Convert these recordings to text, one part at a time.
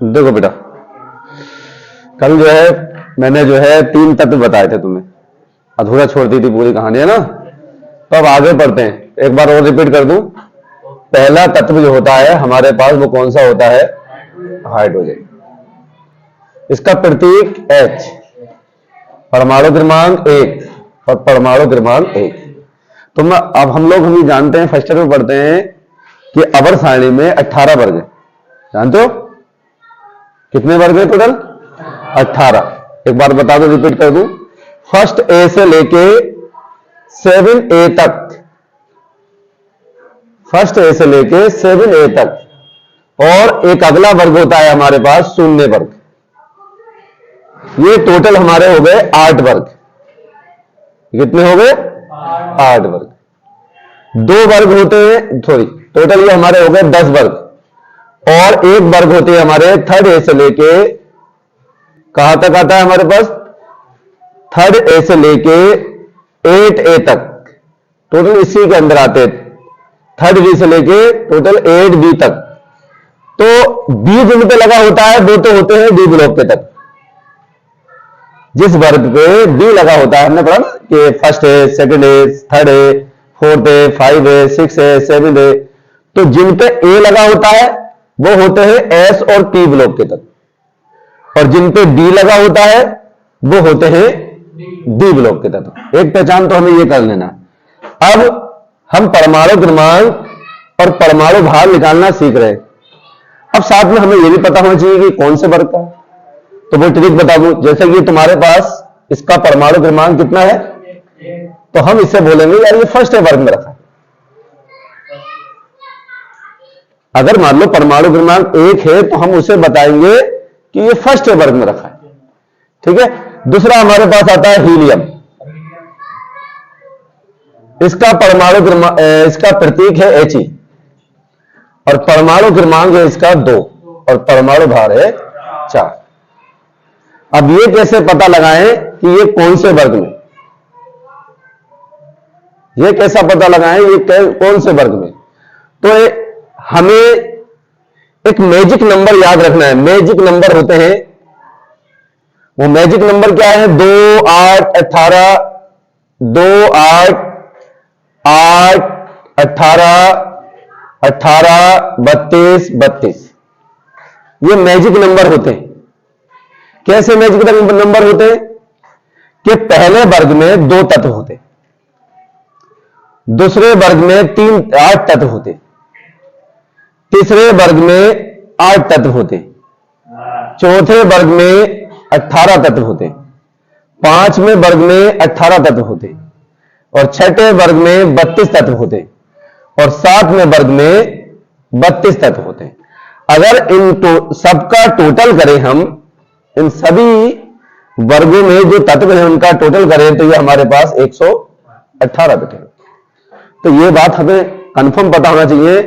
देखो बेटा, कल जो है मैंने जो है 3 तत्व बताए थे तुम्हें, अधूरा छोड़ दी थी पूरी कहानी, है ना। तो अब आगे पढ़ते हैं, एक बार और रिपीट कर दूं। पहला तत्व जो होता है हमारे पास वो कौन सा होता है? हाइड्रोजन। इसका प्रतीक H, परमाणु क्रमांक 1 और परमाणु क्रमांक 1। तो अब हम लोग जानते हैं, फर्स्ट ईयर में पढ़ते हैं कि अवर सारणी में 18 वर्ग है, जानते हो? कितने वर्ग है टोटल? 18। एक बार बता दो, रिपीट कर दूं। फर्स्ट ए से लेके 7A तक, फर्स्ट ए से लेके 7A तक, और एक अगला वर्ग होता है हमारे पास शून्य वर्ग। ये टोटल हमारे हो गए 8 वर्ग। कितने हो गए? 8 वर्ग। 2 वर्ग होते हैं, सॉरी, टोटल ये हमारे हो गए 10 वर्ग, और एक वर्ग होते हैं हमारे थर्ड ए से लेके, कहां तक आता है हमारे पास? थर्ड ए से लेके 8A तक, टोटल इसी के अंदर आते हैं। थर्ड बी से लेके टोटल 8B तक। तो बी जिन पे लगा होता है वो तो होते हैं डी ब्लॉक के तक। जिस वर्ग पे बी लगा होता है, हमने पढ़ा ना कि first A, second A, third A, fourth A, 5A, 6A, 7A, तो जिन पे ए लगा होता है वो होते हैं एस और पी ब्लॉक के तक, और जिन पे डी लगा होता है वो होते हैं डी ब्लॉक के तक। एक पहचान तो हमें ये कर लेना। अब हम परमाणु क्रमांक और परमाणु भार निकालना सीख रहे हैं। अब साथ में हमें यह भी पता होना चाहिए कि कौन से वर्ग का, तो वो ट्रिक बता दूं। जैसे कि तुम्हारे पास इसका परमाणु क्रमांक कितना है, तो हम इससे बोलेंगे यार ये फर्स्ट वर्ग में रखा है। अगर मान लो परमाणु क्रमांक 1 है तो हम उसे बताएंगे कि ये फर्स्ट वर्ग में रखा है, ठीक है। दूसरा हमारे पास आता है हीलियम। इसका परमाणु क्रमांक, इसका प्रतीक है He, और परमाणु क्रमांक है इसका 2, और परमाणु भार है 4। अब ये कैसे पता लगाएं कि ये कौन से वर्ग में, ये कैसा पता लगाएं ये कौन से वर्ग में? तो हमें एक मैजिक नंबर याद रखना है। मैजिक नंबर होते हैं, वो मैजिक नंबर क्या है? 2, 8, 18, 2, 8, 8, 18, 18, 32, 32। ये मैजिक नंबर होते हैं। कैसे मैजिक नंबर होते हैं? कि पहले वर्ग में 2 तत्व होते, दूसरे वर्ग में 8 तत्व होते, तीसरे वर्ग में 8 तत्व होते, चौथे वर्ग में 18 तत्व होते, पांचवें वर्ग में 18 तत्व होते, और छठे वर्ग में 32 तत्व होते, और सातवें वर्ग में 32 तत्व होते। अगर इन सबका टोटल करें, हम इन सभी वर्गों में जो तत्व हैं उनका टोटल करें तो ये हमारे पास 118 बैठेगा। तो ये बात हमें कंफर्म पता होना चाहिए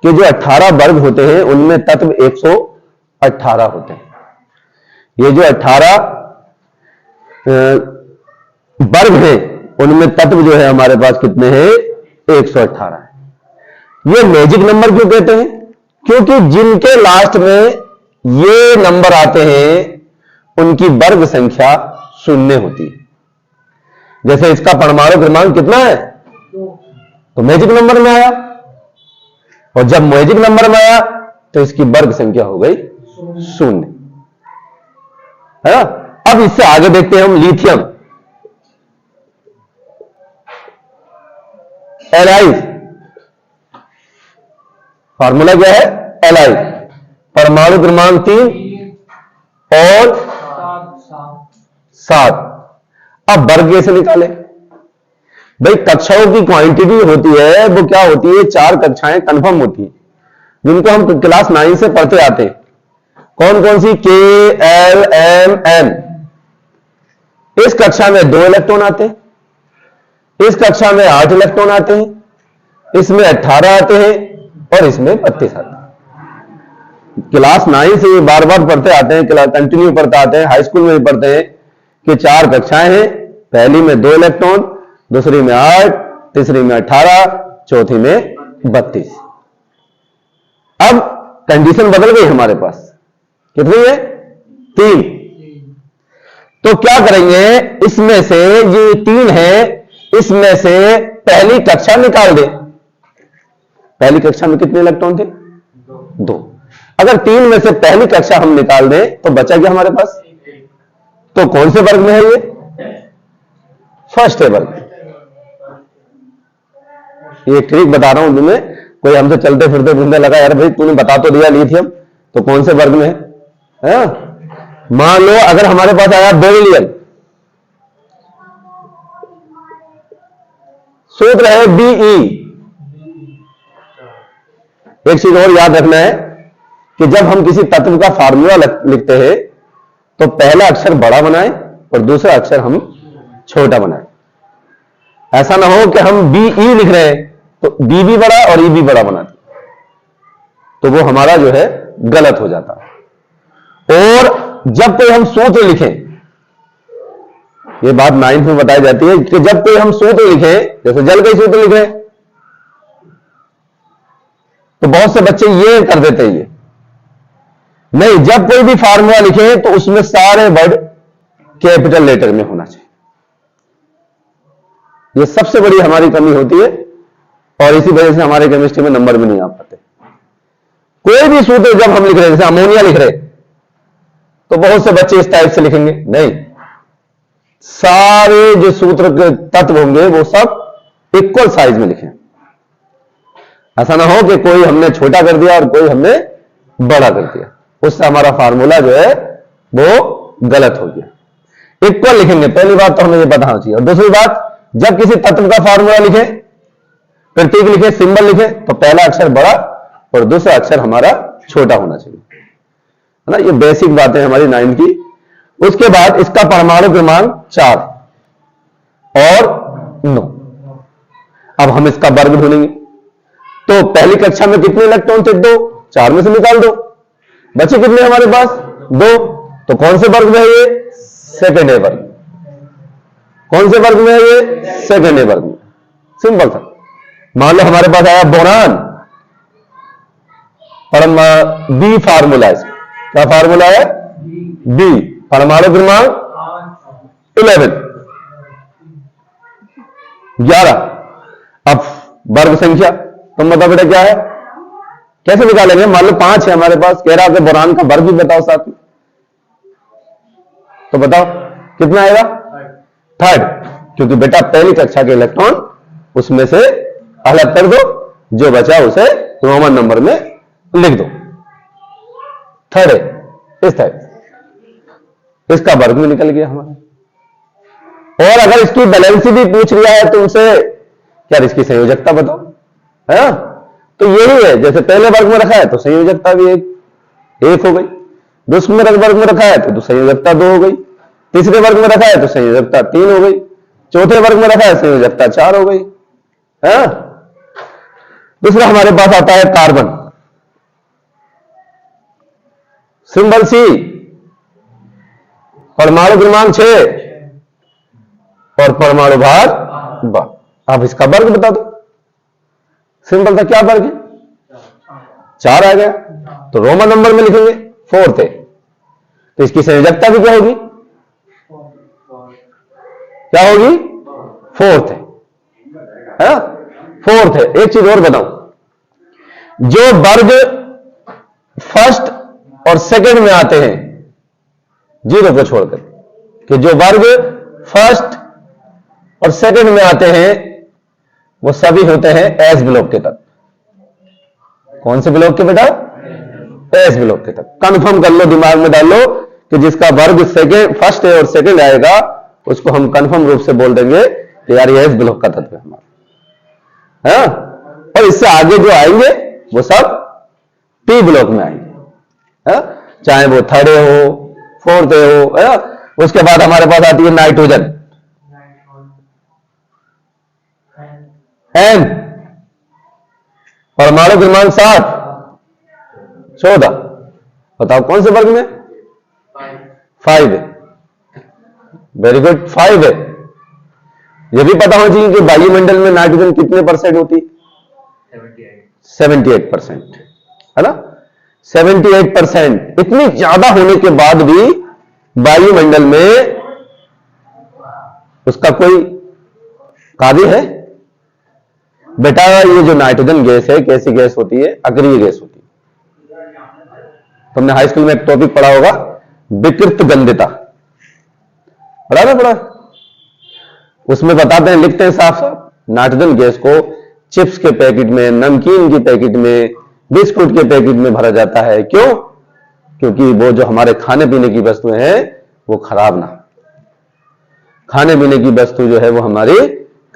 कि जो 18 वर्ग होते हैं उनमें तत्व 118 होते हैं। ये जो 18 वर्ग हैं उनमें तत्व जो है हमारे पास कितने हैं? 118 है। ये मैजिक नंबर क्यों कहते हैं? क्योंकि जिनके लास्ट में ये नंबर आते हैं उनकी वर्ग संख्या 0 होती है। जैसे इसका परमाणु क्रमांक कितना है, तो मैजिक नंबर में आया, और जब मैजिक नंबर में आया तो इसकी वर्ग संख्या हो गई 0, है ना। अब इससे आगे देखते हैं हम लिथियम। Li, फार्मूला क्या है? Li, परमाणु क्रमांक 3 और 7। अब वर्ग कैसे निकाले भाई? कक्षाओं की क्वांटिटी होती है वो क्या होती है? 4 कक्षाएं कंफर्म होती है जिनको हम क्लास 9 से पढ़ते आते हैं। कौन कौन सी? K, L, M, N। इस कक्षा में 2 इलेक्ट्रॉन आते हैं, इस कक्षा में 8 इलेक्ट्रॉन आते हैं, इसमें 18 आते हैं, और इसमें 32 आते हैं। क्लास 9 से बार बार पढ़ते आते हैं, क्लास कंटिन्यू पढ़ते आते हैं, हाई स्कूल में भी पढ़ते हैं कि 4 कक्षाएं हैं। पहली में 2 इलेक्ट्रॉन, दूसरी में 8, तीसरी में 18, चौथी में 32। अब कंडीशन बदल गई हमारे पास। कितनी है? 3। तो क्या करेंगे, इसमें से ये 3 है, इसमें से पहली कक्षा निकाल दे। पहली कक्षा में कितने इलेक्ट्रॉन थे? 2। अगर 3 में से पहली कक्षा हम निकाल दें तो बचा क्या हमारे पास? तो कौन से वर्ग में है ये? फर्स्ट है वर्ग। ये ट्रिक बता रहा हूं तुम्हें, कोई हमसे चलते फिरते घूमने लगा, यार भाई तूने बता तो दिया लिथियम, तो कौन से वर्ग में है? मान लो अगर हमारे पास आया बेरिलियम, सूत्र है BE। एक चीज और याद रखना है कि जब हम किसी तत्व का फार्मूला लिखते हैं तो पहला अक्षर बड़ा बनाएं और दूसरा अक्षर हम छोटा बनाएं। ऐसा ना हो कि हम BE लिख रहे हैं तो B भी बड़ा और E भी बड़ा बना दें, तो वो हमारा जो है गलत हो जाता है। और जब कोई हम सूत्र लिखें, ये बात 9th में बताई जाती है कि जब कोई हम सूत्र लिखें, जैसे जल का सूत्र लिख रहे हैं, तो बहुत से बच्चे ये कर देते हैं, ये नहीं, जब कोई भी फार्मूला लिखे तो उसमें सारे वर्ड कैपिटल लेटर में होना चाहिए। ये सबसे बड़ी हमारी कमी होती है और इसी वजह से हमारे केमिस्ट्री में नंबर भी नहीं आ पाते। कोई भी सूत्र जब हम लिख रहे हैं, जैसे अमोनिया लिख रहे तो बहुत से बच्चे इस टाइप से लिखेंगे, नहीं, सारे जो सूत्र के तत्व होंगे वो सब इक्वल साइज में लिखें। ऐसा ना हो कि कोई हमने छोटा कर दिया और कोई हमने बड़ा कर दिया, उससे हमारा फार्मूला जो है वो गलत हो गया। इक्वल लिखेंगे, पहली बात तो हमें ये पता होना चाहिए। और दूसरी बात, जब किसी तत्व का फार्मूला लिखे, प्रतीक लिखे, सिंबल लिखे, तो पहला अक्षर बड़ा और दूसरा अक्षर हमारा छोटा होना चाहिए, है ना। ये बेसिक बातें हमारी 9th की। उसके बाद इसका परमाणु क्रमांक 4 और 9। अब हम इसका वर्ग ढूंढेंगे। तो पहली कक्षा में कितने इलेक्ट्रॉन थे? 2। 4 में से निकाल दो, बचे कितने हमारे पास? 2। तो कौन से वर्ग में है ये? सेकेंड ए वर्ग। कौन से वर्ग में है ये? सेकेंड ए वर्ग में। सिंपल था। मान लो हमारे पास आया बोरान, बी फार्मूला है, क्या फार्मूला है? बी, परमाणु क्रमांक 11। अब वर्ग संख्या तुम बताओ बेटा क्या है, कैसे निकालेंगे? मान लो 5 है हमारे पास, कह रहा है बोरान का वर्ग भी बताओ साथ में, तो बताओ कितना आएगा? 3rd, क्योंकि बेटा पहली कक्षा के इलेक्ट्रॉन उसमें से अलग कर दो, जो बचा उसे रोमन नंबर में लिख दो। 3rd है इस टाइप, इसका वर्ग में निकल गया हमारा। और अगर इसकी बैलेंसी भी पूछ लिया है तो उसे क्या इसकी संयोजकता बताओ, है? तो यही है, जैसे पहले वर्ग में रखा है तो संयोजकता भी एक हो गई, दूसरे वर्ग में रखा है तो संयोजकता 2 हो गई, तीसरे वर्ग में रखा है तो संयोजकता 3 हो गई, चौथे वर्ग में रखा है संयोजकता 4 हो गई, है? दूसरा हमारे पास आता है कार्बन, सिंबल C, परमाणु क्रमांक 6 और परमाणु भार 12। अब इसका वर्ग बता दो। सिंपल था, क्या वर्ग है? 4 आ गया, तो रोमन नंबर में लिखेंगे 4th है, तो इसकी संयोजकता भी क्या होगी? क्या होगी? 4th है, 4th है। एक चीज और बताऊं, जो वर्ग फर्स्ट और सेकंड में आते हैं, 0 को छोड़कर, कि जो वर्ग फर्स्ट और सेकंड में आते हैं वो सभी होते हैं एस ब्लॉक के तत्व। कौन से ब्लॉक के बेटा? एस ब्लॉक के तत्व। कंफर्म कर लो, दिमाग में डाल लो कि जिसका वर्ग फर्स्ट है और सेकंड आएगा उसको हम कंफर्म रूप से बोल देंगे कि यार ये एस ब्लॉक का तत्व है हमारा, है? और इससे आगे जो आएंगे वो सब पी ब्लॉक में आएंगे, है? चाहे वो 3rd हो, 4th हो, है? उसके बाद हमारे पास आती है नाइट्रोजन, एन, परमाणु क्रमांक 7, 14। बताओ कौन से वर्ग में? 5 है। वेरी गुड, 5 है। यह भी पता होना चाहिए कि वायुमंडल में नाइट्रोजन कितने % होती? 78%, है ना। 78%। इतनी ज्यादा होने के बाद भी वायुमंडल में उसका कोई कार्य है? बेटा ये जो नाइट्रोजन गैस है कैसी गैस होती है? अक्रिय गैस होती है। तुमने हाई स्कूल में एक टॉपिक पढ़ा होगा, विकृत गंधिता, पढ़ा ना? पढ़ा? उसमें बताते हैं, लिखते हैं साफ साफ, नाइट्रोजन गैस को चिप्स के पैकेट में, नमकीन के पैकेट में, बिस्कुट के पैकेट में भरा जाता है। क्यों? क्योंकि वो जो हमारे खाने पीने की वस्तुएं हैं वो खराब ना, खाने पीने की वस्तु जो है वो हमारी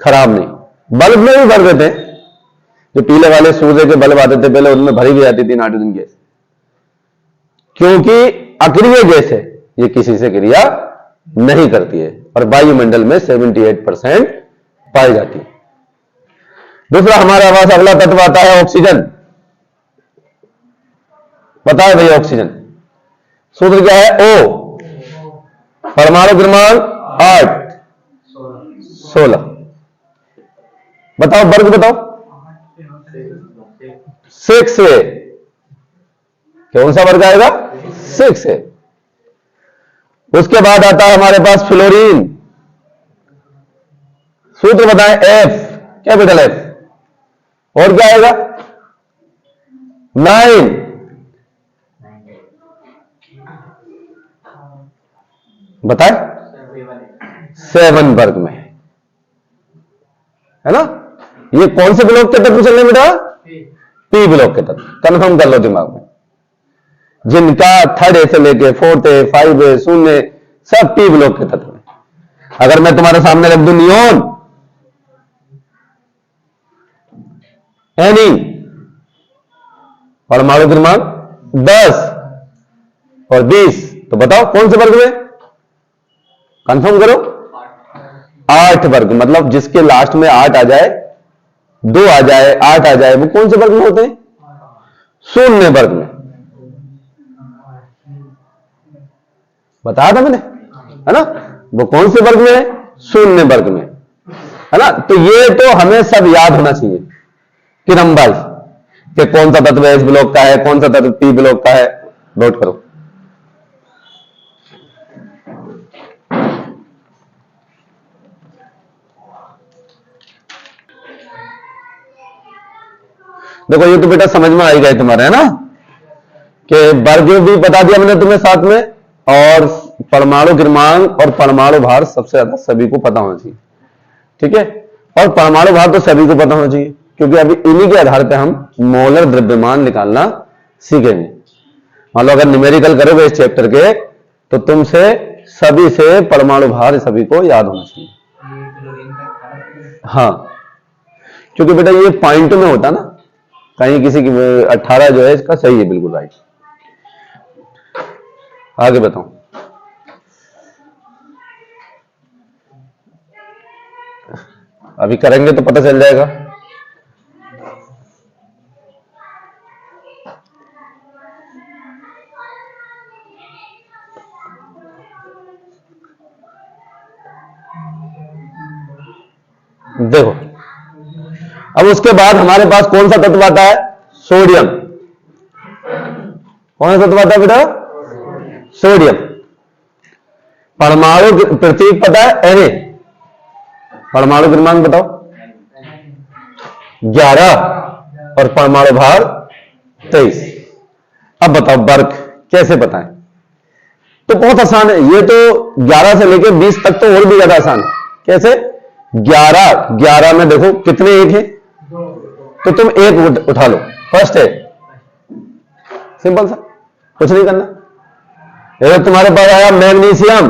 खराब नहीं। बल्ब में भी भर देते हैं, जो पीले वाले सूर्य के बल्ब आते थे पहले, उनमें भरी भी जाती थी नाइट्रोजन गैस, क्योंकि अक्रिय गैस है, ये किसी से क्रिया नहीं करती है और वायुमंडल में 78% पाई जाती है। दूसरा हमारे पास अगला तत्व आता है ऑक्सीजन। बताए भैया, ऑक्सीजन सूत्र क्या है? O, परमाणु क्रमांक 8, 16। बताओ वर्ग, बताओ। 6 है। कौन सा वर्ग आएगा? 6 है। उसके बाद आता है हमारे पास फ्लोरीन। सूत्र बताएं, F, कैपिटल F। और क्या आएगा? 9। बताएं, 7 वर्ग में है ना? ये कौन से ब्लॉक के तत्व चल रहे बेटा? पी ब्लॉक के तत्व। कंफर्म कर लो दिमाग में, जिनका 3rd से लेके 4th, 5, 0 सब पी ब्लॉक के तत्व है। अगर मैं तुम्हारे सामने रख दूं नियोन, एनी, परमाणु क्रमांक 10 और 20, तो बताओ कौन से वर्ग में? कंफर्म करो। 8 वर्ग, मतलब जिसके लास्ट में 8 आ जाए, 2 आ जाए, 8 आ जाए, वो कौन से वर्ग में होते हैं? 0 वर्ग में। बताया था मैंने, है ना? वो कौन से वर्ग में है? 0 वर्ग में, है ना? तो ये तो हमें सब याद होना चाहिए क्रम वाइज, कि कौन सा तत्व एस ब्लॉक का है, कौन सा तत्व पी ब्लॉक का है। नोट करो। देखो ये तो बेटा समझ में आई गए तुम्हारे, है ना? कि वर्ग भी बता दिया मैंने तुम्हें साथ में, और परमाणु क्रमांक और परमाणु भार सबसे ज्यादा सभी को पता होना चाहिए, ठीक है? और परमाणु भार तो सभी को पता होना चाहिए, क्योंकि अभी इन्हीं के आधार पर हम मोलर द्रव्यमान निकालना सीखेंगे। मान लो अगर न्यूमेरिकल करोगे इस चैप्टर के, तो तुमसे सभी से परमाणु भार सभी को याद होना चाहिए। हाँ, क्योंकि बेटा ये पॉइंट में होता ना, कहीं किसी की 18 जो है इसका सही है, बिल्कुल राइट। आगे बताऊं, अभी करेंगे तो पता चल जाएगा। देखो, अब उसके बाद हमारे पास कौन सा तत्व आता है? सोडियम। कौन सा तत्व आता है बेटा? सोडियम। परमाणु प्रतीक पता है? Na। परमाणु क्रमांक बताओ? 11 और परमाणु भार 23। अब बताओ वर्ग कैसे बताएं? तो बहुत आसान है, ये तो 11 से लेकर 20 तक तो और भी ज्यादा आसान है। कैसे? 11 में देखो कितने एक है, तो तुम एक उठा लो, फर्स्ट है, सिंपल सा, कुछ नहीं करना। अगर तुम्हारे पास आया मैग्नीशियम,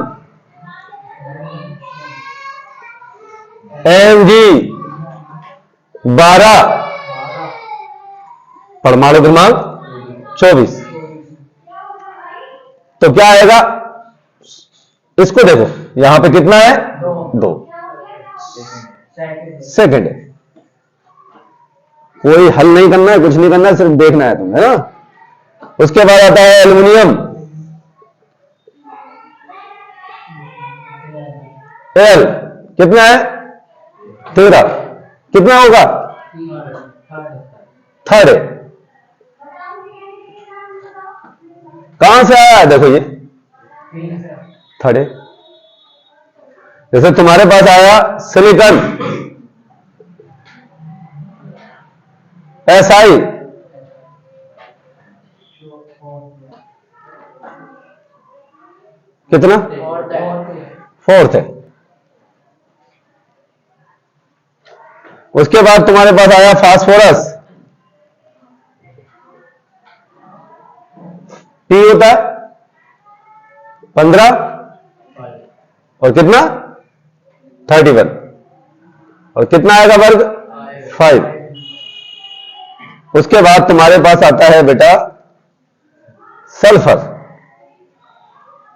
Mg 12, परमाणु क्रमांक 24, तो क्या आएगा? इसको देखो, यहां पे कितना है? 2 सेकंड है। कोई हल नहीं करना है, कुछ नहीं करना है, सिर्फ देखना है तुम्हें, है ना? उसके बाद आता है एल्युमिनियम, एल, कितना है? 13, कितना होगा? 3rd है। कहां से आया है? देखो ये थर्ड है। जैसे तुम्हारे पास आया सिलिकॉन, SI, कितना? फोर्थ है। उसके बाद तुम्हारे पास आया फास्फोरस, P होता है 15 और कितना 31, और कितना आएगा वर्ग 5। उसके बाद तुम्हारे पास आता है बेटा सल्फर,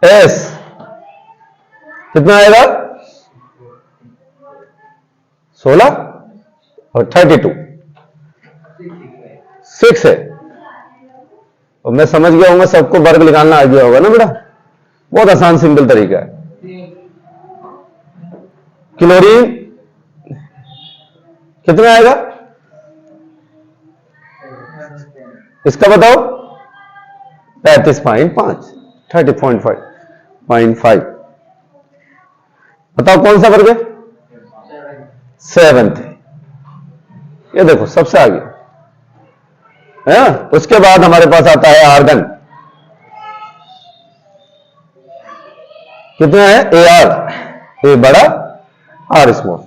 S, कितना आएगा 16 और 32, 6 है। और मैं समझ गया हूँ, सबको वर्ग निकालना आ गया होगा ना बेटा, बहुत आसान सिंपल तरीका है। क्लोरीन कितना आएगा इसका बताओ? 35.5, 30.5। बताओ कौन सा वर्ग है? 7th। ये देखो सबसे आगे है। उसके बाद हमारे पास आता है आर्गन, कितना है? AR, ए बड़ा R स्मॉल,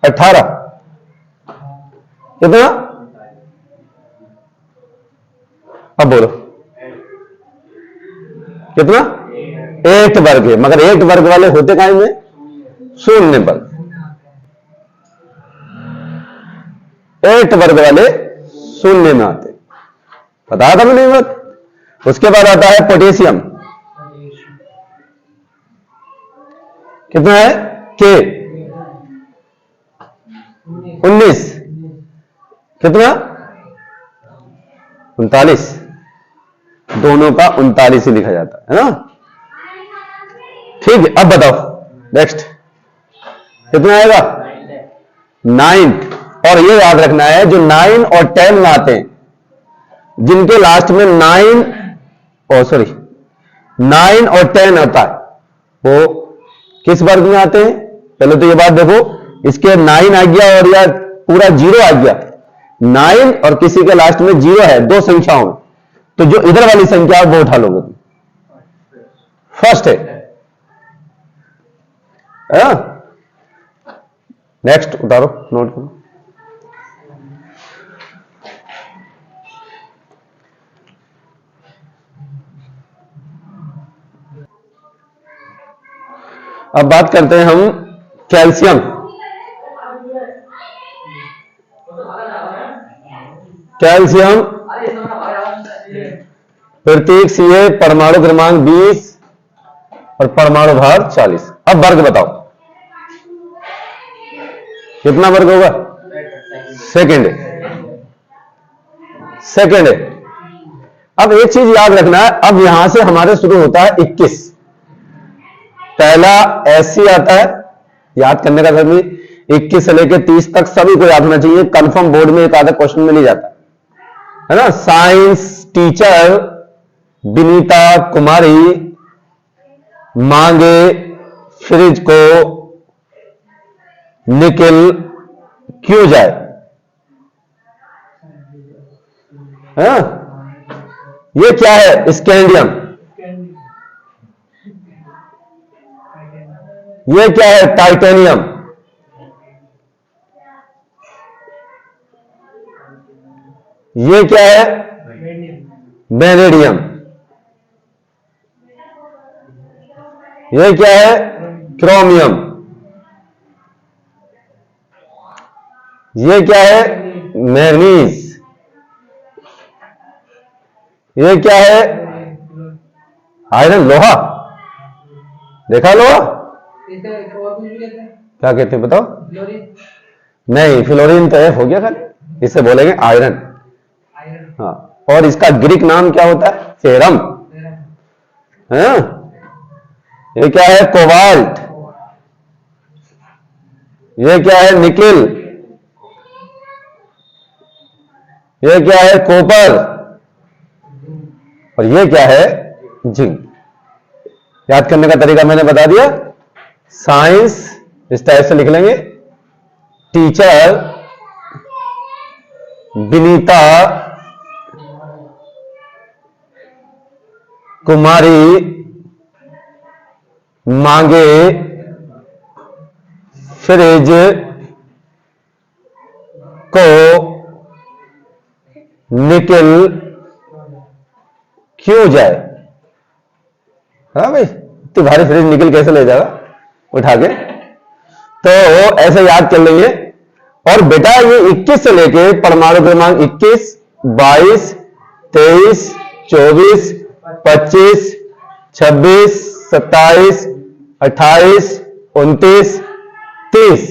18। कितना? अब बोलो कितना? 8 वर्ग है, मगर 8 वर्ग वाले होते कहां में? शून्य वर्ग। 8 वर्ग वाले शून्य में आते, बताया था मैंने बात। उसके बाद आता है पोटेशियम, कितना है? K 19, कितना? 39, दोनों का 39 ही लिखा जाता है ना। ठीक है, अब बताओ नेक्स्ट कितना आएगा? 9। और ये याद रखना है, जो 9 और 10 में आते हैं, जिनके लास्ट में 9 और 10 आता है, वो किस वर्ग में आते हैं? पहले तो ये बात देखो, इसके 9 आ गया और या पूरा 0 आ गया। 9 और किसी के लास्ट में 0 है, दो संख्याओं में, तो जो इधर वाली संख्या वो उठा लोगे तुम, फर्स्ट है। नेक्स्ट उतारो, नोट करो। अब बात करते हैं हम कैल्शियम। कैल्शियम प्रतीक Ca, परमाणु क्रमांक 20 और परमाणु भार 40। अब वर्ग बताओ कितना वर्ग होगा? सेकेंड है। अब एक चीज याद रखना है, अब यहां से हमारे शुरू होता है 21। पहला SC आता है, याद करने का सभी 21 से लेकर 30 तक सभी को याद होना चाहिए। कंफर्म बोर्ड में एक आधा क्वेश्चन मिल ही जाता है ना। साइंस टीचर विनीता कुमारी मांगे फ्रिज को निकल क्यों जाए? हाँ? ये क्या है? स्कैंडियम। ये क्या है? टाइटेनियम। ये क्या है? वेनेडियम। ये क्या है? क्रोमियम। ये क्या है? मैग्नीज। ये क्या है? आयरन, लोहा। देखा लोहा? क्या कहते हैं बताओ? नहीं, फ्लोरीन तो है, हो गया खाली, इसे बोलेंगे आयरन। हाँ, और इसका ग्रीक नाम क्या होता है? फेरम। हाँ? ये क्या है? कोबाल्ट। ये क्या है? निकिल। ये क्या है? कॉपर। और ये क्या है? जिंक। याद करने का तरीका मैंने बता दिया, साइंस इस टाइप से लिख लेंगे, टीचर विनीता कुमारी मांगे फ्रिज को निकल क्यों जाए। हाँ भाई, तो भारी फ्रिज निकल कैसे ले जाएगा उठा के, तो ऐसे याद कर लेंगे। और बेटा ये 21 से लेके परमाणु क्रमांक 21, 22, 23, 24, 25, 26, 27, 28, 29, 30।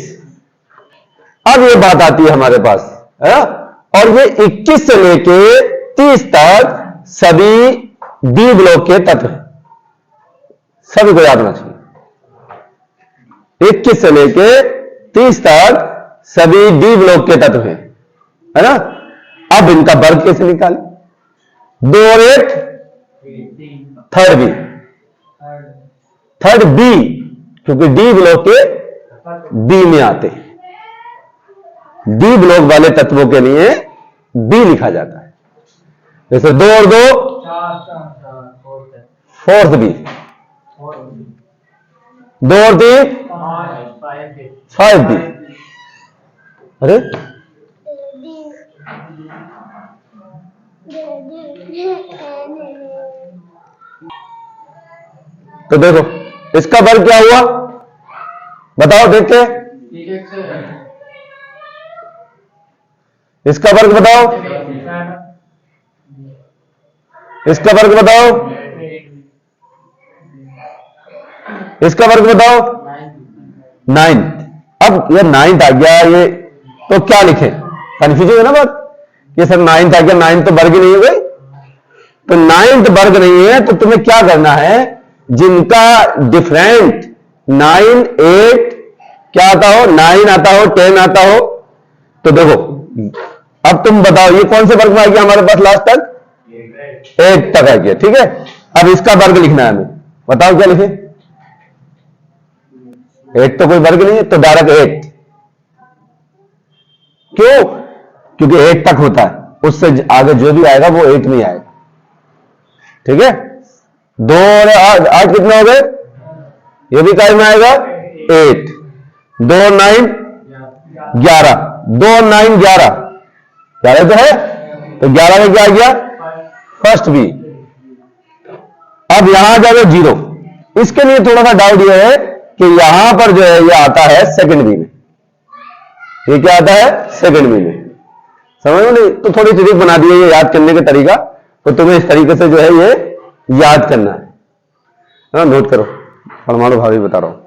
अब ये बात आती है हमारे पास है? और ये 21 से लेके 30 तक सभी डी ब्लॉक के तत्व हैं, सभी को याद होना चाहिए। 21 से लेके 30 तक सभी डी ब्लॉक के तत्व हैं, है ना। अब इनका वर्ग कैसे निकालें? 2 और 1 थर्ड बी, थर्ड बी, क्योंकि डी ब्लॉक के बी में आते हैं। डी ब्लॉक वाले तत्वों के लिए बी लिखा जाता है। जैसे 2 और 2 फोर्थ बी, 2 और 3 5 बी। अरे तो देखो इसका वर्ग क्या हुआ बताओ, देखते हैं इसका वर्ग बताओ, इसका वर्ग बताओ, इसका वर्ग बताओ, 9। अब ये 9 आ गया, ये तो क्या लिखे, कंफ्यूजन है ना बात, ये सर 9 आ गया, 9 तो वर्ग नहीं हो गई, तो 9 वर्ग नहीं है, तो तुम्हें क्या करना है, जिनका डिफरेंट 9, 8 क्या आता हो, 9 आता हो, 10 आता हो, तो देखो अब तुम बताओ ये कौन से वर्ग में आ गया हमारे पास लास्ट तक, 8 तक आ गया, ठीक है। अब इसका वर्ग लिखना है हमें, बताओ क्या लिखे, 8 तो कोई वर्ग नहीं है, तो डायरेक्ट 8, क्यों, क्योंकि 8 तक होता है, उससे आगे जो भी आएगा वो 8 में आएगा, ठीक है। 2 और 8 कितने हो गए, ये भी काय में आएगा 8, 2 और 9 11, 2 और 9 11 तो है, तो 11 में क्या आ गया, फर्स्ट बी। अब यहां जाओ 0, इसके लिए थोड़ा सा डाउट ये है कि यहां पर जो है ये आता है सेकंड बी में, ये क्या आता है सेकंड बी में, समझ में नहीं, तो थोड़ी ट्रिक बना दी है ये याद करने का तरीका, तो तुम्हें इस तरीके से जो है ये याद करना है, हाँ नोट करो, परमाणु भावी बता रहा हूं।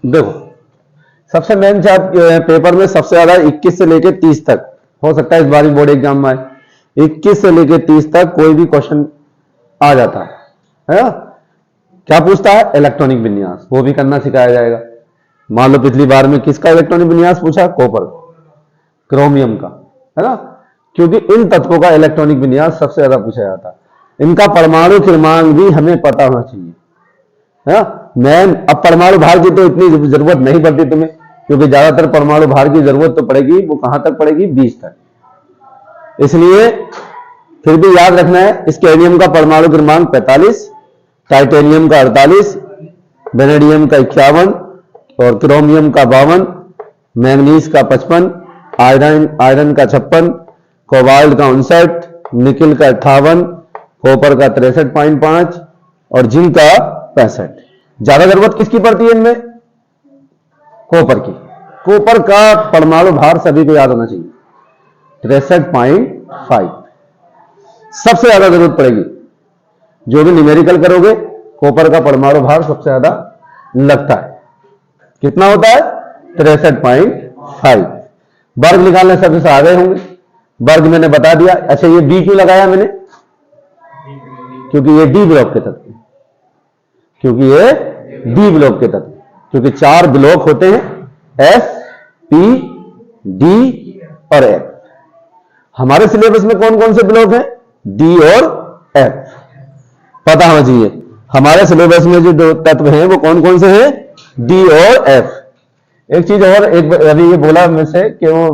देखो सबसे मेन पेपर में सबसे ज्यादा 21 से लेके 30 तक हो सकता है इस बार बोर्ड एग्जाम में आए, 21 से लेके 30 तक कोई भी क्वेश्चन आ जाता है ना? क्या पूछता है, इलेक्ट्रॉनिक विन्यास, वो भी करना सिखाया जाएगा। मान लो पिछली बार में किसका इलेक्ट्रॉनिक विन्यास पूछा, कॉपर क्रोमियम का, है ना, क्योंकि इन तत्वों का इलेक्ट्रॉनिक विन्यास सबसे ज्यादा पूछा जाता है। इनका परमाणु क्रमांक भी हमें पता होना चाहिए, है ना। मैन अब परमाणु भार की तो इतनी जरूरत नहीं पड़ती तुम्हें, क्योंकि ज्यादातर परमाणु भार की जरूरत तो पड़ेगी, वो कहां तक पड़ेगी, 20 तक, इसलिए फिर भी याद रखना है। स्कैंडियम का परमाणु क्रमांक 45, टाइटेनियम का 48, वेनेडियम का 51 और क्रोमियम का 52, मैंगनीज का 55, आयरन का 56, कोबाल्ट का 59, निकिल का 58, कॉपर का 63.5 और जिंक का 65। ज्यादा जरूरत किसकी पड़ती है इनमें, कॉपर की। कॉपर का परमाणु भार सभी को याद होना चाहिए, 63.5 सबसे ज्यादा जरूरत पड़ेगी। जो भी न्यूमेरिकल करोगे कॉपर का परमाणु भार सबसे ज्यादा लगता है, कितना होता है, 63.5। वर्ग निकालने सबसे से आ गए होंगे, वर्ग मैंने बता दिया। अच्छा ये बी क्यों लगाया मैंने, क्योंकि ये डी ब्लॉक के तत्व, क्योंकि ये डी ब्लॉक के तत्व, क्योंकि 4 ब्लॉक होते हैं, एफ, पी, डी और एफ। हमारे सिलेबस में कौन कौन से ब्लॉक हैं? डी और एफ पता होना चाहिए। हमारे सिलेबस में जो दो तत्व हैं वो कौन कौन से हैं? डी और एफ। एक चीज और, एक अभी ये बोला में से कि वो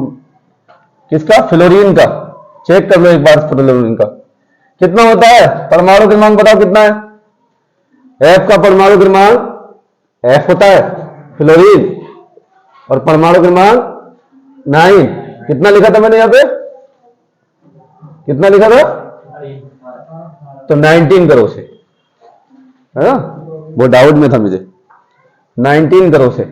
किसका? फ्लोरीन का। चेक कर लो एक बार फ्लोरीन का कितना होता है। परमाणु क्रमांक बताओ कितना है? एफ का परमाणु क्रमांक एफ होता है फ्लोरीन, और परमाणु क्रमांक 9। कितना लिखा था मैंने यहां पे? कितना लिखा था? तो 19 करो से, है ना? वो डाउट में था मुझे। 19 करो से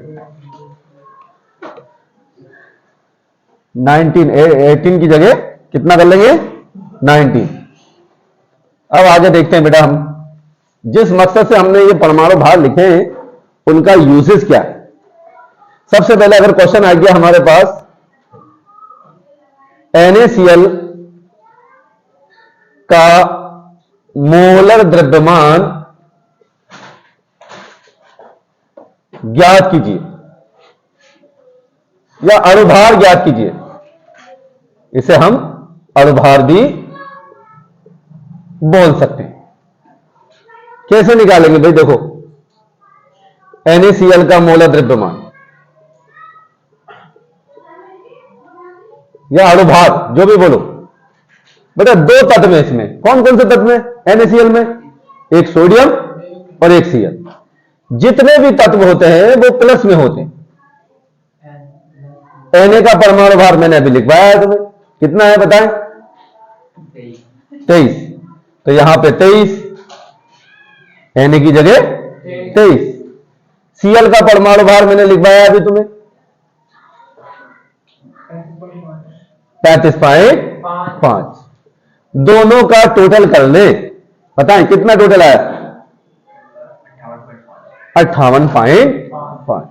19, 18 की जगह कितना कर लेंगे? 19। अब आगे देखते हैं बेटा, हम जिस मकसद से हमने ये परमाणु भार लिखे हैं उनका यूजेस क्या है। सबसे पहले अगर क्वेश्चन आ गया हमारे पास NaCl का मोलर द्रव्यमान ज्ञात कीजिए या अणुभार ज्ञात कीजिए, इसे हम अणुभार भी बोल सकते हैं। कैसे निकालेंगे भाई? देखो, NaCl का मोलर द्रव्यमान या अणुभार जो भी बोलो बेटा, दो तत्व है इसमें। कौन कौन से तत्व है NaCl में? एक सोडियम और एक Cl। जितने भी तत्व होते हैं वो प्लस में होते हैं। Na का परमाणु भार मैंने अभी लिखवाया है तुम्हें, कितना है बताएं? 23। तो यहां पे 23, Na की जगह 23। Cl का परमाणु भार मैंने लिखवाया अभी तुम्हें 35.5। दोनों का टोटल कर ले, बताएं कितना टोटल आया? 58.5।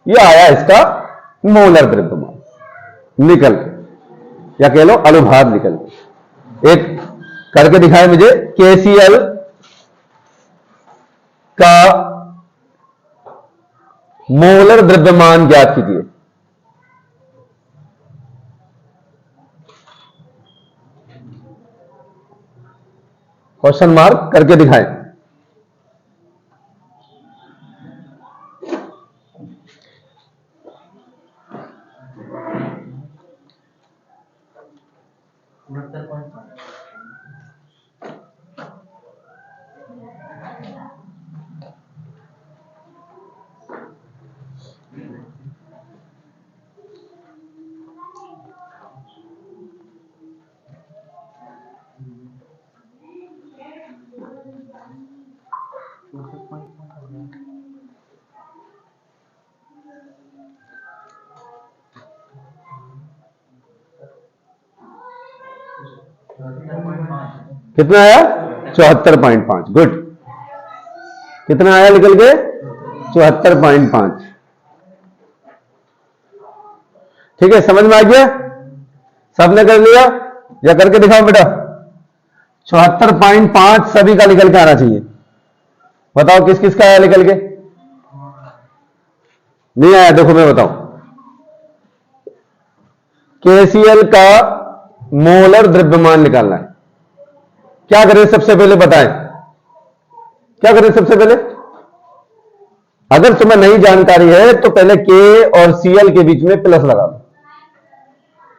यह आया इसका मोलर द्रव्यमान निकल के, या कह लो अणुभार निकल के। एक करके दिखाए मुझे, KCl का मोलर द्रव्यमान ज्ञात कीजिए। क्वेश्चन मार्क करके दिखाएं। कितना आया? 74.5। गुड। कितना आया निकल के? 74.5। ठीक है, समझ में आ गया? सबने कर लिया या करके दिखाओ बेटा? 74.5 सभी का निकल के आना चाहिए। बताओ किस किस का आया निकल के? नहीं आया? देखो मैं बताऊं, KCl का मोलर द्रव्यमान निकालना है। क्या करें सबसे पहले बताएं? क्या करें सबसे पहले? अगर तुम्हें नई जानकारी है तो पहले K और Cl के बीच में प्लस लगा लो।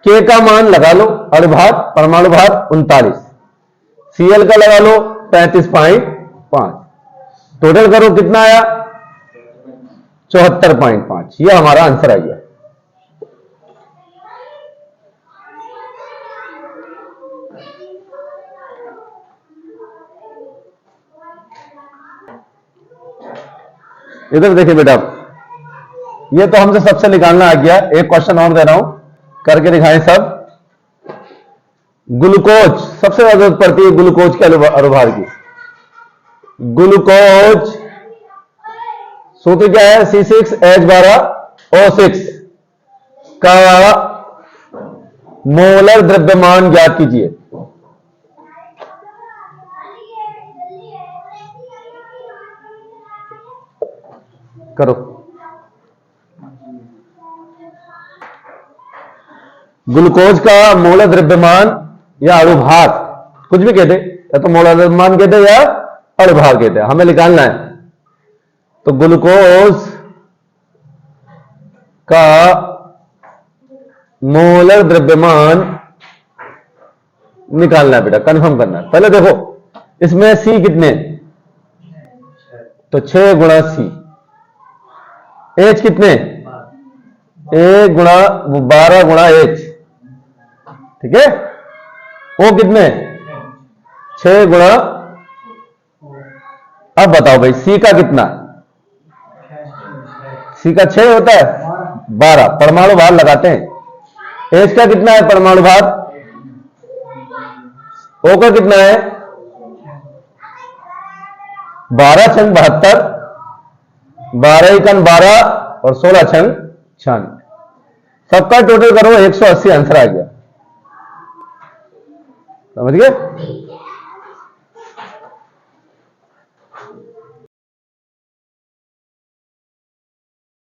K का मान लगा लो, अणुभार परमाणु भार 39, Cl का लगा लो 35.5। टोटल करो कितना आया? 74.5। यह हमारा आंसर आ गया। इधर देखिए बेटा, ये तो हमसे सबसे निकालना आ गया। एक क्वेश्चन और दे रहा हूं, करके दिखाएं सब। ग्लूकोज, सबसे ज्यादा जरूरत पड़ती है ग्लूकोज के अणुभार की। ग्लूकोज सूत्र क्या है? C6H12O6 का मोलर द्रव्यमान ज्ञात कीजिए। करो। ग्लूकोज का मोल द्रव्यमान या अणुभार, कुछ भी कहते, या तो मोल द्रव्यमान कहते या अणुभार कहते हैं, हमें निकालना है। तो ग्लूकोज का मोलर द्रव्यमान निकालना है बेटा, कंफर्म करना है। पहले देखो इसमें सी कितने, तो 6 गुणा सी। एच कितने, 1 गुणा 12 गुणा एच, ठीक है। ओ कितने, 6 गुणा, अब बताओ भाई सी का कितना, सी का 6 होता है, 12 परमाणु भार लगाते हैं। एच का कितना है परमाणु भार, ओ का कितना है 12 छंग 72, 12 एकन 12 और 16 छंग 96, सबका टोटल करो 180 आंसर आ गया, समझ गए।